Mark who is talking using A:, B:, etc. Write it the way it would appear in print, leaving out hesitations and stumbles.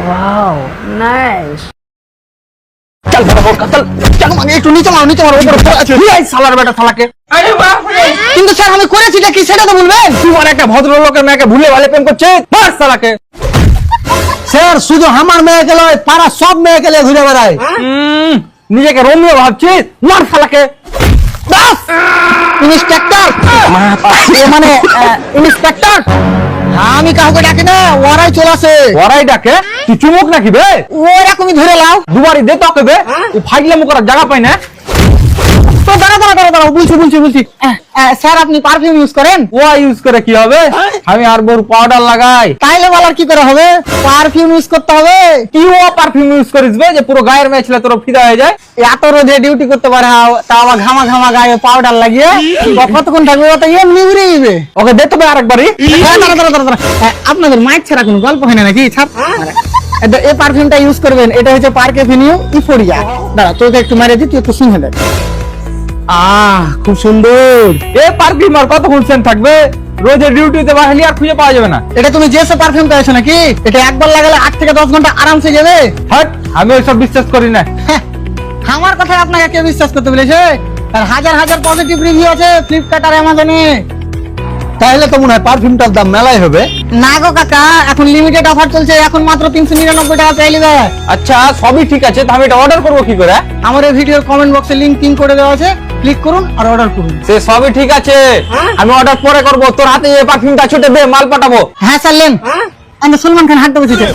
A: wow nice
B: चल चल चल मांगे একটু নিচে মারো উপরে পড়ে আছে এই শালার বেটা শালাকে
A: अरे बाप रे
B: কিন্তু স্যার আমি করেছিটা কি সেটা তো বলবেন তোমার একটা ভদ্রলোকের মেয়েকে ভুলে ভালে প্রেম করছে মার শালাকে স্যার শুধু আমার মেয়েকে নয় পাড়া সব মেয়েকে নিয়ে ঘুরে বেড়ায় নিজেকে রোমিও ভাবছিস মার শালাকে বাস ইন্সপেক্টর মানে ইন্সপেক্টর আমি কাউকে ডাকি না ওরাই চলে আসে ওরাই ডাকে তুই চুমুক নাকি বে ওরকমই ধরে লাও দুবারই দে তোকে বে ও ফাইগলামো করার জায়গা পাই না তো দাঁড়া বলছি স্যার আপনি পারফিউম ইউজ করেন ও ইউজ করে কি হবে আমি আর বোর পাউডার লাগাই তাইলে বলার কি করে হবে পারফিউম ইউজ করতে হবে কি ও পারফিউম ইউজ করিস বে যে পুরো গায়ের মেয়ে ছিল তোর ফিদা হয়ে যায় এত রোদে ডিউটি করতে পারে তা আবার ঘামা গায়ে পাউডার লাগিয়ে কতক্ষণ থাকবে ও তো এমনি উড়ে যাবে ওকে দে তো আরেকবারই দাঁড়া আপনাদের মাইক ছাড়া কোনো গল্প হয় না নাকি ছাড় এই পারফিউমটা ইউজ করবেন এটা হচ্ছে পার্ক এভিনিউ ইফোরিয়া দাঁড়া তোকে একটু মেরে দিই তুই একটু শুনে দেখ খুব সুন্দর এই পারফিউম আর কতক্ষণ সেন্ট থাকবে রোজের ডিউটিতে বাহিলি আর খুঁজে পাওয়া যাবে না এটা তুমি যে সে পারফিউম পেয়েছো নাকি এটা একবার লাগালে 8 থেকে 10 ঘন্টা আরামসে যাবে হট আমি ওইসব বিশ্বাস করি না আমার কথা আপনাকে কে বিশ্বাস করতে বলেছে আর হাজার পজিটিভ রিভিউ আছে ফ্লিপকার্ট আর অ্যামাজনে তাহলে তো মনে হয় পারফিউমটার দাম মেলাই হবে না গো কাকা এখন লিমিটেড অফার চলছে এখন মাত্র 399 টাকা পেয়ে যাবে আচ্ছা সবই ঠিক আছে তাহলে এটা অর্ডার করব কি করে আমার এই ভিডিওর কমেন্ট বক্সে লিংক পিন করে দেওয়া আছে ক্লিক করুন আর অর্ডার করুন সে সবই ঠিক আছে আমি অর্ডার পরে করব তোর হাতে এই পারফিউমটা ছুটে দে মাল পাঠাবো হ্যাঁ স্যার লেন আমি সলমান খান হাঁটতে বসেছে